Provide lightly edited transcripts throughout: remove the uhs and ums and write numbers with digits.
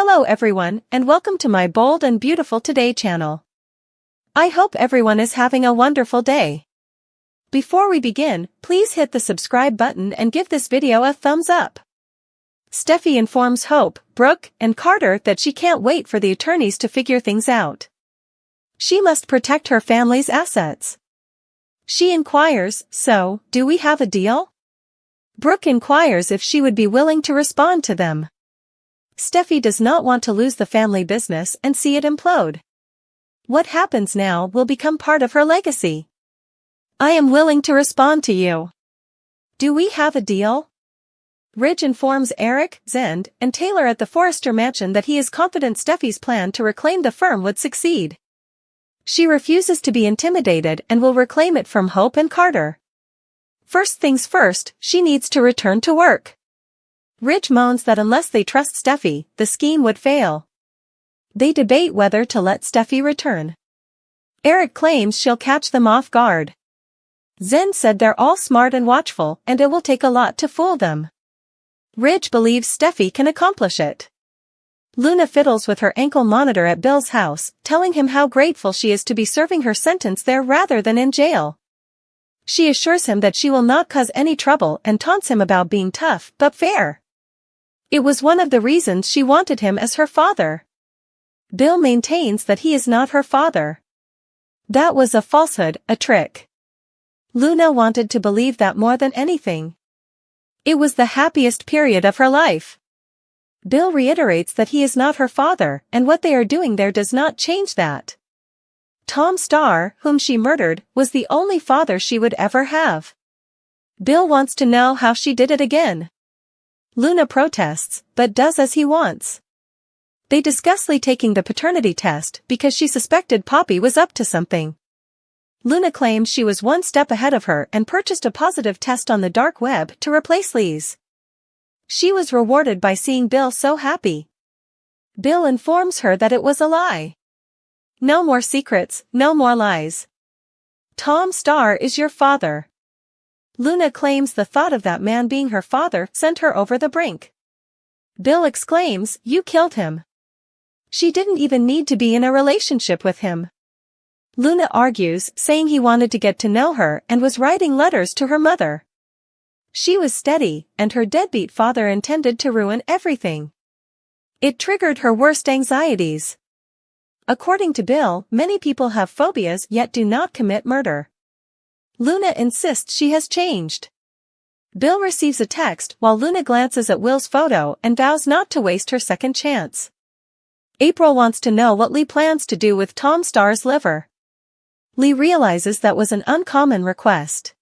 Hello everyone, and welcome to my Bold and Beautiful Today channel. I hope everyone is having a wonderful day. Before we begin, please hit the subscribe button and give this video a thumbs up. Steffy informs Hope, Brooke, and Carter that she can't wait for the attorneys to figure things out. She must protect her family's assets. She inquires, "So, do we have a deal?" Brooke inquires if she would be willing to respond to them. Steffy does not want to lose the family business and see it implode. What happens now will become part of her legacy. "I am willing to respond to you. Do we have a deal?" Ridge informs Eric, Zend, and Taylor at the Forrester mansion that he is confident Steffy's plan to reclaim the firm would succeed. She refuses to be intimidated and will reclaim it from Hope and Carter. First things first, she needs to return to work. Ridge moans that unless they trust Steffy, the scheme would fail. They debate whether to let Steffy return. Eric claims she'll catch them off guard. Zen said they're all smart and watchful and it will take a lot to fool them. Ridge believes Steffy can accomplish it. Luna fiddles with her ankle monitor at Bill's house, telling him how grateful she is to be serving her sentence there rather than in jail. She assures him that she will not cause any trouble and taunts him about being tough but fair. It was one of the reasons she wanted him as her father. Bill maintains that he is not her father. That was a falsehood, a trick. Luna wanted to believe that more than anything. It was the happiest period of her life. Bill reiterates that he is not her father, and what they are doing there does not change that. Tom Starr, whom she murdered, was the only father she would ever have. Bill wants to know how she did it again. Luna protests, but does as he wants. They discuss Lee taking the paternity test because she suspected Poppy was up to something. Luna claims she was one step ahead of her and purchased a positive test on the dark web to replace Lee's. She was rewarded by seeing Bill so happy. Bill informs her that it was a lie. No more secrets, no more lies. Tom Starr is your father. Luna claims the thought of that man being her father sent her over the brink. Bill exclaims, "You killed him. She didn't even need to be in a relationship with him." Luna argues, saying he wanted to get to know her and was writing letters to her mother. She was steady, and her deadbeat father intended to ruin everything. It triggered her worst anxieties. According to Bill, many people have phobias yet do not commit murder. Luna insists she has changed. Bill receives a text while Luna glances at Will's photo and vows not to waste her second chance. April wants to know what Lee plans to do with Tom Starr's liver. Lee realizes that was an uncommon request.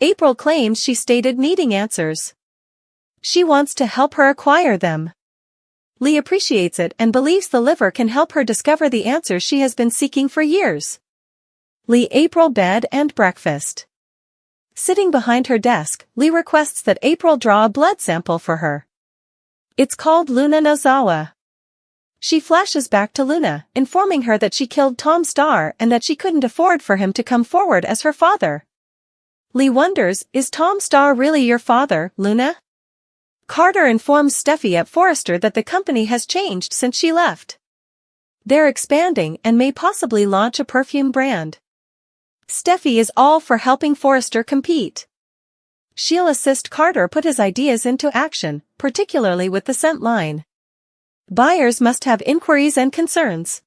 April claims she stated needing answers. She wants to help her acquire them. Lee appreciates it and believes the liver can help her discover the answers she has been seeking for years. Lee April bed and breakfast. Sitting behind her desk, Lee requests that April draw a blood sample for her. It's called Luna Nozawa. She flashes back to Luna, informing her that she killed Tom Starr and that she couldn't afford for him to come forward as her father. Lee wonders, is Tom Starr really your father, Luna? Carter informs Steffy at Forrester that the company has changed since she left. They're expanding and may possibly launch a perfume brand. Steffy is all for helping Forrester compete. She'll assist Carter put his ideas into action, particularly with the scent line. Buyers must have inquiries and concerns.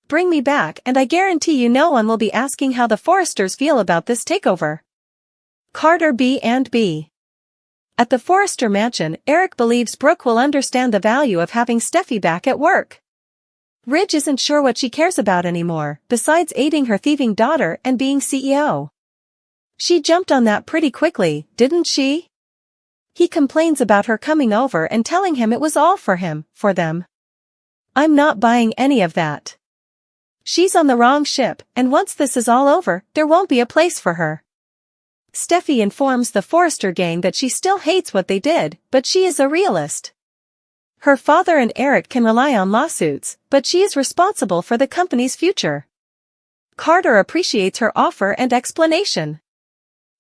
Bring me back and I guarantee you no one will be asking how the Forresters feel about this takeover. Carter B&B. At the Forrester mansion, Eric believes Brooke will understand the value of having Steffy back at work. Ridge isn't sure what she cares about anymore, besides aiding her thieving daughter and being CEO. She jumped on that pretty quickly, didn't she? He complains about her coming over and telling him it was all for him, for them. I'm not buying any of that. She's on the wrong ship, and once this is all over, there won't be a place for her. Steffy informs the Forrester gang that she still hates what they did, but she is a realist. Her father and Eric can rely on lawsuits, but she is responsible for the company's future. Carter appreciates her offer and explanation.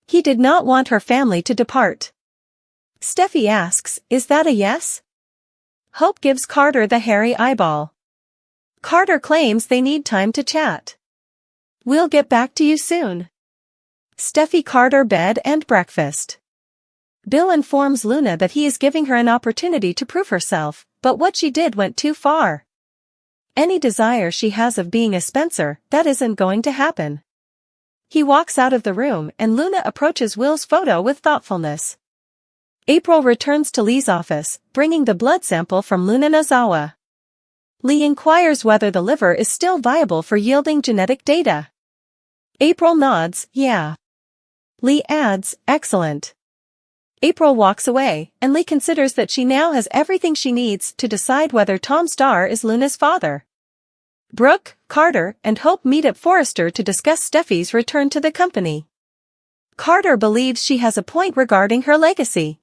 He did not want her family to depart. Steffy asks, "Is that a yes?" Hope gives Carter the hairy eyeball. Carter claims they need time to chat. We'll get back to you soon. Steffy Carter bed and breakfast. Bill informs Luna that he is giving her an opportunity to prove herself, but what she did went too far. Any desire she has of being a Spencer, that isn't going to happen. He walks out of the room and Luna approaches Will's photo with thoughtfulness. April returns to Lee's office, bringing the blood sample from Luna Nozawa. Lee inquires whether the liver is still viable for yielding genetic data. April nods, yeah. Lee adds, excellent. April walks away, and Lee considers that she now has everything she needs to decide whether Tom Starr is Luna's father. Brooke, Carter, and Hope meet at Forrester to discuss Steffy's return to the company. Carter believes she has a point regarding her legacy.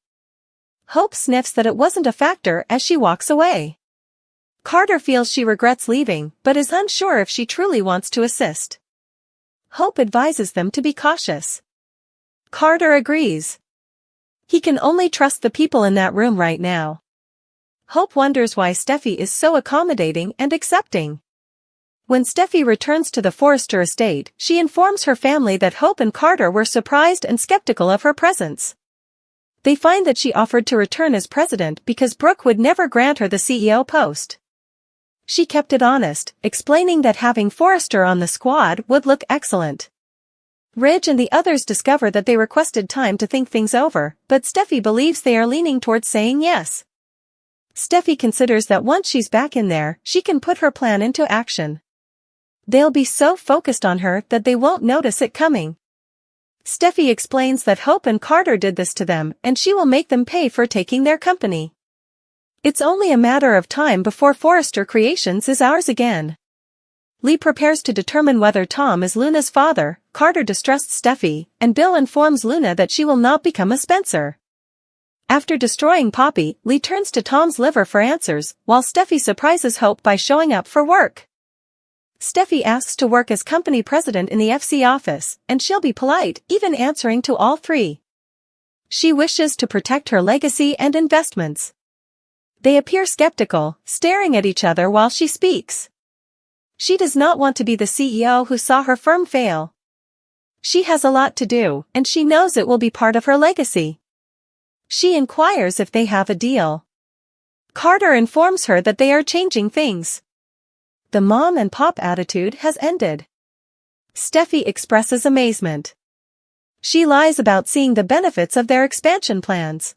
Hope sniffs that it wasn't a factor as she walks away. Carter feels she regrets leaving, but is unsure if she truly wants to assist. Hope advises them to be cautious. Carter agrees. He can only trust the people in that room right now. Hope wonders why Steffy is so accommodating and accepting. When Steffy returns to the Forrester estate, she informs her family that Hope and Carter were surprised and skeptical of her presence. They find that she offered to return as president because Brooke would never grant her the CEO post. She kept it honest, explaining that having Forrester on the squad would look excellent. Ridge and the others discover that they requested time to think things over, but Steffy believes they are leaning towards saying yes. Steffy considers that once she's back in there, she can put her plan into action. They'll be so focused on her that they won't notice it coming. Steffy explains that Hope and Carter did this to them and she will make them pay for taking their company. It's only a matter of time before Forrester Creations is ours again. Lee prepares to determine whether Tom is Luna's father, Carter distrusts Steffy, and Bill informs Luna that she will not become a Spencer. After destroying Poppy, Lee turns to Tom's liver for answers, while Steffy surprises Hope by showing up for work. Steffy asks to work as company president in the FC office, and she'll be polite, even answering to all three. She wishes to protect her legacy and investments. They appear skeptical, staring at each other while she speaks. She does not want to be the CEO who saw her firm fail. She has a lot to do, and she knows it will be part of her legacy. She inquires if they have a deal. Carter informs her that they are changing things. The mom and pop attitude has ended. Steffy expresses amazement. She lies about seeing the benefits of their expansion plans.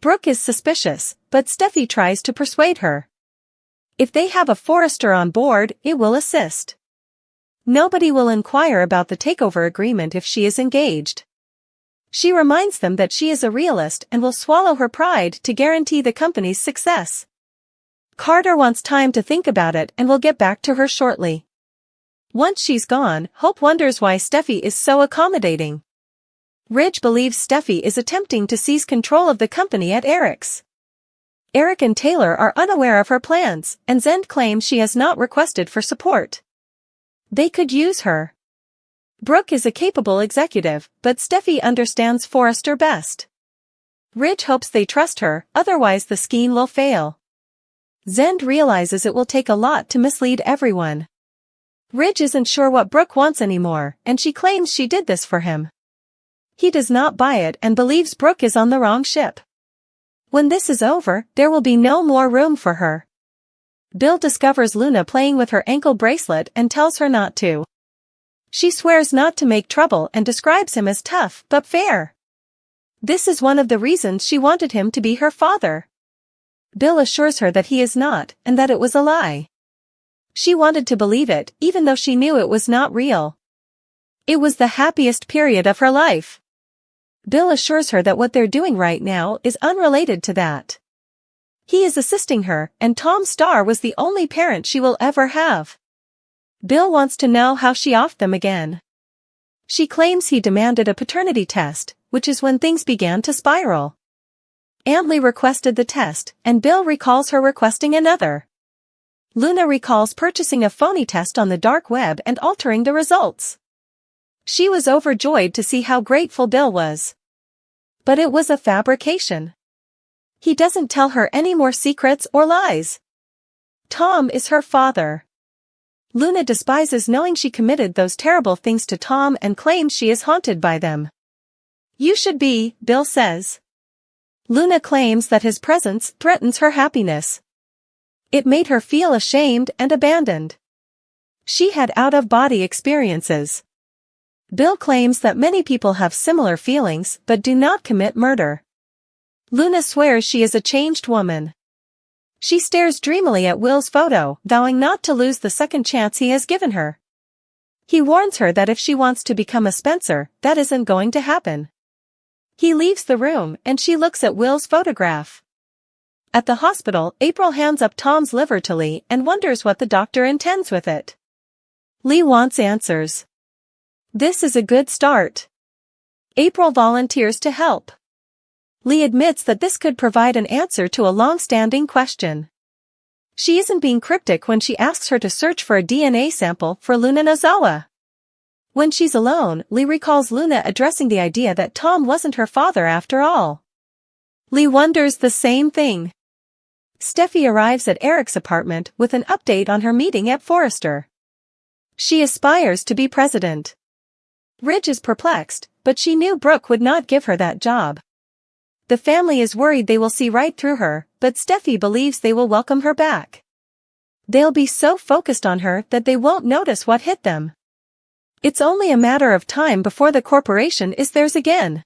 Brooke is suspicious, but Steffy tries to persuade her. If they have a Forrester on board, it will assist. Nobody will inquire about the takeover agreement if she is engaged. She reminds them that she is a realist and will swallow her pride to guarantee the company's success. Carter wants time to think about it and will get back to her shortly. Once she's gone, Hope wonders why Steffy is so accommodating. Ridge believes Steffy is attempting to seize control of the company at Eric's. Eric and Taylor are unaware of her plans, and Zend claims she has not requested for support. They could use her. Brooke is a capable executive, but Steffy understands Forrester best. Ridge hopes they trust her, otherwise the scheme will fail. Zend realizes it will take a lot to mislead everyone. Ridge isn't sure what Brooke wants anymore, and she claims she did this for him. He does not buy it and believes Brooke is on the wrong ship. When this is over, there will be no more room for her. Bill discovers Luna playing with her ankle bracelet and tells her not to. She swears not to make trouble and describes him as tough but fair. This is one of the reasons she wanted him to be her father. Bill assures her that he is not, and that it was a lie. She wanted to believe it, even though she knew it was not real. It was the happiest period of her life. Bill assures her that what they're doing right now is unrelated to that. He is assisting her, and Tom Starr was the only parent she will ever have. Bill wants to know how she offed them again. She claims he demanded a paternity test, which is when things began to spiral. Antley requested the test, and Bill recalls her requesting another. Luna recalls purchasing a phony test on the dark web and altering the results. She was overjoyed to see how grateful Bill was. But it was a fabrication. He doesn't tell her any more secrets or lies. Tom is her father. Luna despises knowing she committed those terrible things to Tom and claims she is haunted by them. You should be, Bill says. Luna claims that his presence threatens her happiness. It made her feel ashamed and abandoned. She had out-of-body experiences. Bill claims that many people have similar feelings but do not commit murder. Luna swears she is a changed woman. She stares dreamily at Will's photo, vowing not to lose the second chance he has given her. He warns her that if she wants to become a Spencer, that isn't going to happen. He leaves the room and she looks at Will's photograph. At the hospital, April hands up Tom's liver to Lee and wonders what the doctor intends with it. Lee wants answers. This is a good start. April volunteers to help. Lee admits that this could provide an answer to a long-standing question. She isn't being cryptic when she asks her to search for a DNA sample for Luna Nozawa. When she's alone, Lee recalls Luna addressing the idea that Tom wasn't her father after all. Lee wonders the same thing. Steffy arrives at Eric's apartment with an update on her meeting at Forrester. She aspires to be president. Ridge is perplexed, but she knew Brooke would not give her that job. The family is worried they will see right through her, but Steffy believes they will welcome her back. They'll be so focused on her that they won't notice what hit them. It's only a matter of time before the corporation is theirs again.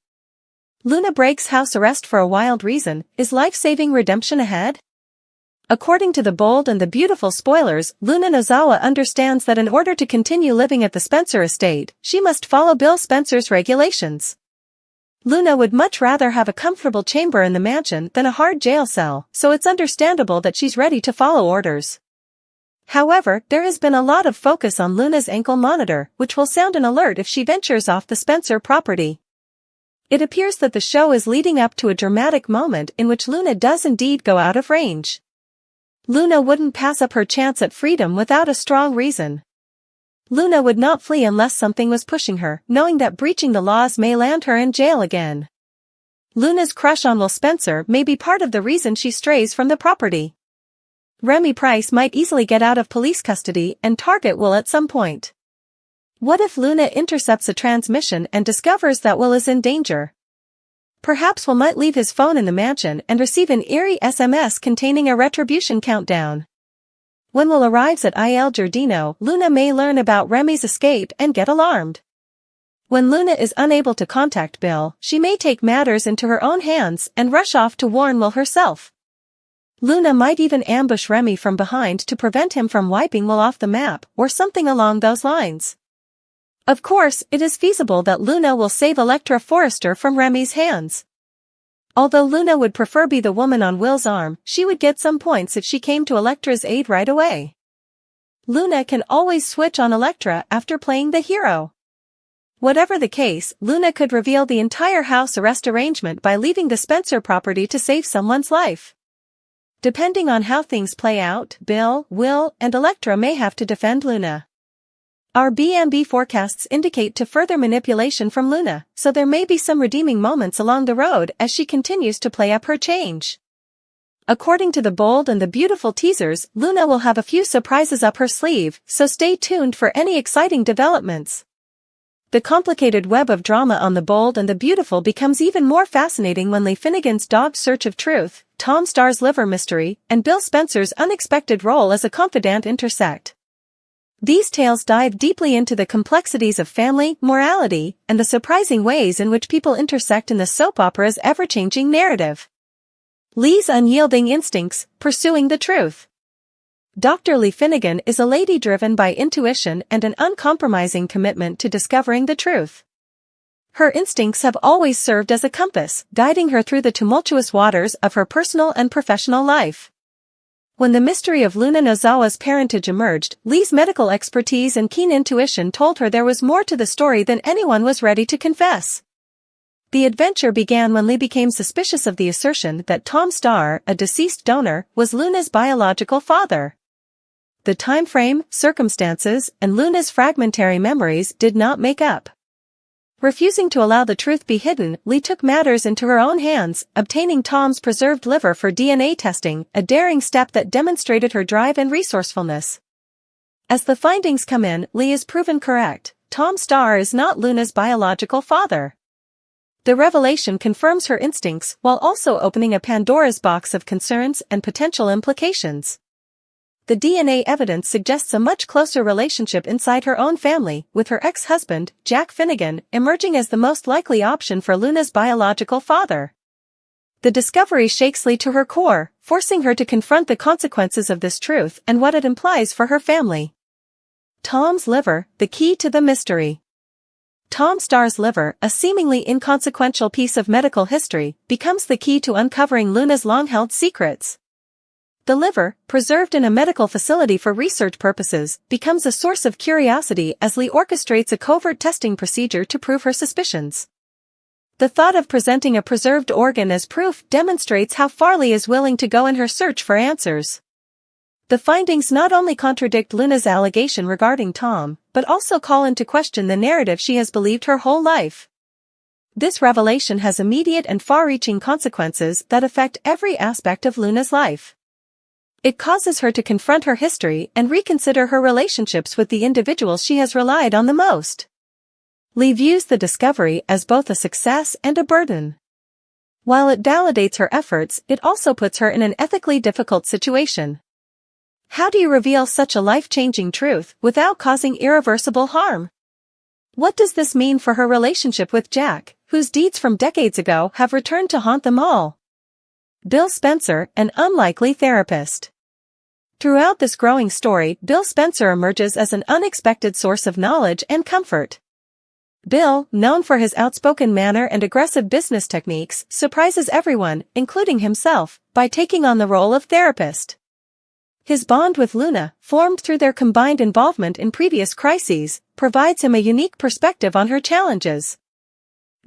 Luna breaks house arrest for a wild reason. Is life-saving redemption ahead? According to the bold and the beautiful spoilers, Luna Nozawa understands that in order to continue living at the Spencer estate, she must follow Bill Spencer's regulations. Luna would much rather have a comfortable chamber in the mansion than a hard jail cell, so it's understandable that she's ready to follow orders. However, there has been a lot of focus on Luna's ankle monitor, which will sound an alert if she ventures off the Spencer property. It appears that the show is leading up to a dramatic moment in which Luna does indeed go out of range. Luna wouldn't pass up her chance at freedom without a strong reason. Luna would not flee unless something was pushing her, knowing that breaching the laws may land her in jail again. Luna's crush on Will Spencer may be part of the reason she strays from the property. Remy Price might easily get out of police custody and target Will at some point. What if Luna intercepts a transmission and discovers that Will is in danger? Perhaps Will might leave his phone in the mansion and receive an eerie SMS containing a retribution countdown. When Will arrives at Il Giardino, Luna may learn about Remy's escape and get alarmed. When Luna is unable to contact Bill, she may take matters into her own hands and rush off to warn Will herself. Luna might even ambush Remy from behind to prevent him from wiping Will off the map, or something along those lines. Of course, it is feasible that Luna will save Electra Forrester from Remy's hands. Although Luna would prefer be the woman on Will's arm, she would get some points if she came to Electra's aid right away. Luna can always switch on Electra after playing the hero. Whatever the case, Luna could reveal the entire house arrest arrangement by leaving the Spencer property to save someone's life. Depending on how things play out, Bill, Will, and Electra may have to defend Luna. Our BMB forecasts indicate to further manipulation from Luna, so there may be some redeeming moments along the road as she continues to play up her change. According to the bold and the beautiful teasers, Luna will have a few surprises up her sleeve, so stay tuned for any exciting developments. The complicated web of drama on the bold and the beautiful becomes even more fascinating when Lee Finnegan's dogged search of truth, Tom Starr's liver mystery, and Bill Spencer's unexpected role as a confidant intersect. These tales dive deeply into the complexities of family, morality, and the surprising ways in which people intersect in the soap opera's ever-changing narrative. Lee's unyielding instincts, pursuing the truth. Dr. Lee Finnegan is a lady driven by intuition and an uncompromising commitment to discovering the truth. Her instincts have always served as a compass, guiding her through the tumultuous waters of her personal and professional life. When the mystery of Luna Nozawa's parentage emerged, Lee's medical expertise and keen intuition told her there was more to the story than anyone was ready to confess. The adventure began when Lee became suspicious of the assertion that Tom Starr, a deceased donor, was Luna's biological father. The time frame, circumstances, and Luna's fragmentary memories did not make up. Refusing to allow the truth be hidden, Lee took matters into her own hands, obtaining Tom's preserved liver for DNA testing, a daring step that demonstrated her drive and resourcefulness. As the findings come in, Lee is proven correct. Tom Starr is not Luna's biological father. The revelation confirms her instincts while also opening a Pandora's box of concerns and potential implications. The DNA evidence suggests a much closer relationship inside her own family, with her ex-husband, Jack Finnegan, emerging as the most likely option for Luna's biological father. The discovery shakes Lee to her core, forcing her to confront the consequences of this truth and what it implies for her family. Tom's liver, the key to the mystery. Tom Starr's liver, a seemingly inconsequential piece of medical history, becomes the key to uncovering Luna's long-held secrets. The liver, preserved in a medical facility for research purposes, becomes a source of curiosity as Lee orchestrates a covert testing procedure to prove her suspicions. The thought of presenting a preserved organ as proof demonstrates how far Lee is willing to go in her search for answers. The findings not only contradict Luna's allegation regarding Tom, but also call into question the narrative she has believed her whole life. This revelation has immediate and far-reaching consequences that affect every aspect of Luna's life. It causes her to confront her history and reconsider her relationships with the individuals she has relied on the most. Lee views the discovery as both a success and a burden. While it validates her efforts, it also puts her in an ethically difficult situation. How do you reveal such a life-changing truth without causing irreversible harm? What does this mean for her relationship with Jack, whose deeds from decades ago have returned to haunt them all? Bill Spencer, an unlikely therapist. Throughout this growing story, Bill Spencer emerges as an unexpected source of knowledge and comfort. Bill, known for his outspoken manner and aggressive business techniques, surprises everyone, including himself, by taking on the role of therapist. His bond with Luna, formed through their combined involvement in previous crises, provides him a unique perspective on her challenges.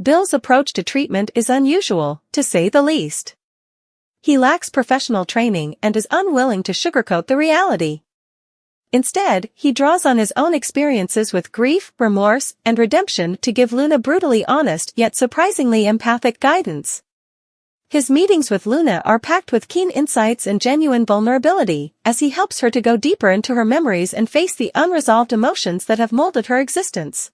Bill's approach to treatment is unusual, to say the least. He lacks professional training and is unwilling to sugarcoat the reality. Instead, he draws on his own experiences with grief, remorse, and redemption to give Luna brutally honest yet surprisingly empathic guidance. His meetings with Luna are packed with keen insights and genuine vulnerability, as he helps her to go deeper into her memories and face the unresolved emotions that have molded her existence.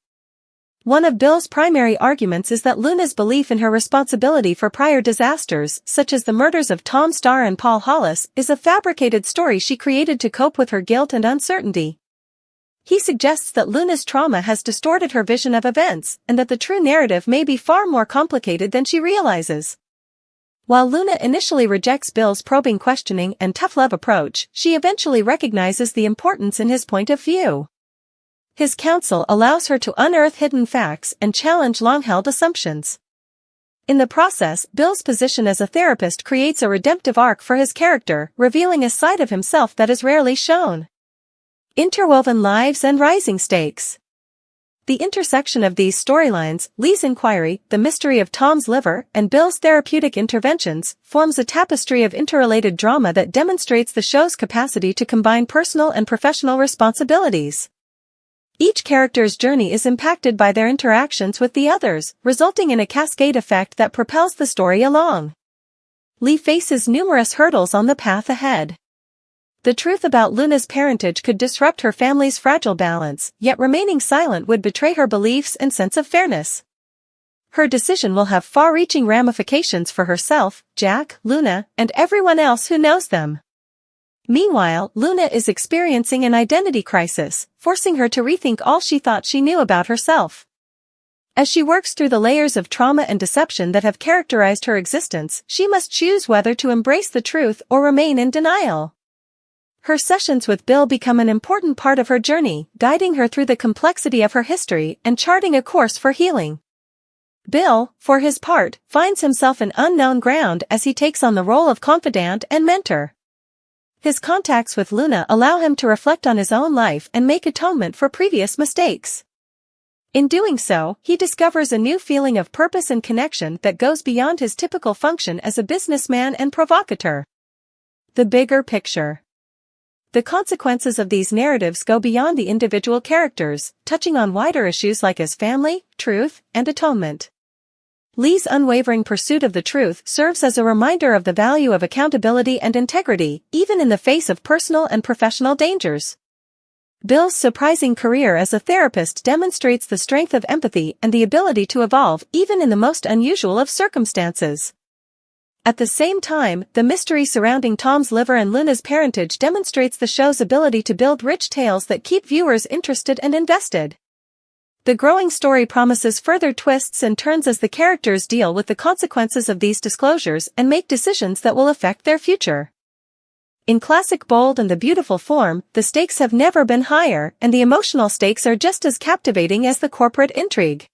One of Bill's primary arguments is that Luna's belief in her responsibility for prior disasters, such as the murders of Tom Starr and Paul Hollis, is a fabricated story she created to cope with her guilt and uncertainty. He suggests that Luna's trauma has distorted her vision of events, and that the true narrative may be far more complicated than she realizes. While Luna initially rejects Bill's probing questioning and tough-love approach, she eventually recognizes the importance in his point of view. His counsel allows her to unearth hidden facts and challenge long-held assumptions. In the process, Bill's position as a therapist creates a redemptive arc for his character, revealing a side of himself that is rarely shown. Interwoven lives and rising stakes. The intersection of these storylines, Lee's inquiry, the mystery of Tom's liver, and Bill's therapeutic interventions, forms a tapestry of interrelated drama that demonstrates the show's capacity to combine personal and professional responsibilities. Each character's journey is impacted by their interactions with the others, resulting in a cascade effect that propels the story along. Lee faces numerous hurdles on the path ahead. The truth about Luna's parentage could disrupt her family's fragile balance, yet remaining silent would betray her beliefs and sense of fairness. Her decision will have far-reaching ramifications for herself, Jack, Luna, and everyone else who knows them. Meanwhile, Luna is experiencing an identity crisis, forcing her to rethink all she thought she knew about herself. As she works through the layers of trauma and deception that have characterized her existence, she must choose whether to embrace the truth or remain in denial. Her sessions with Bill become an important part of her journey, guiding her through the complexity of her history and charting a course for healing. Bill, for his part, finds himself in unknown ground as he takes on the role of confidant and mentor. His contacts with Luna allow him to reflect on his own life and make atonement for previous mistakes. In doing so, he discovers a new feeling of purpose and connection that goes beyond his typical function as a businessman and provocateur. The bigger picture. the consequences of these narratives go beyond the individual characters, touching on wider issues like as family, truth, and atonement. Lee's unwavering pursuit of the truth serves as a reminder of the value of accountability and integrity, even in the face of personal and professional dangers. Bill's surprising career as a therapist demonstrates the strength of empathy and the ability to evolve even in the most unusual of circumstances. At the same time, the mystery surrounding Tom's liver and Luna's parentage demonstrates the show's ability to build rich tales that keep viewers interested and invested. The growing story promises further twists and turns as the characters deal with the consequences of these disclosures and make decisions that will affect their future. In classic Bold and the Beautiful form, the stakes have never been higher, and the emotional stakes are just as captivating as the corporate intrigue.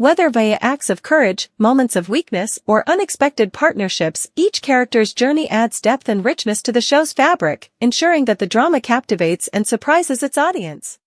Whether via acts of courage, moments of weakness, or unexpected partnerships, each character's journey adds depth and richness to the show's fabric, ensuring that the drama captivates and surprises its audience.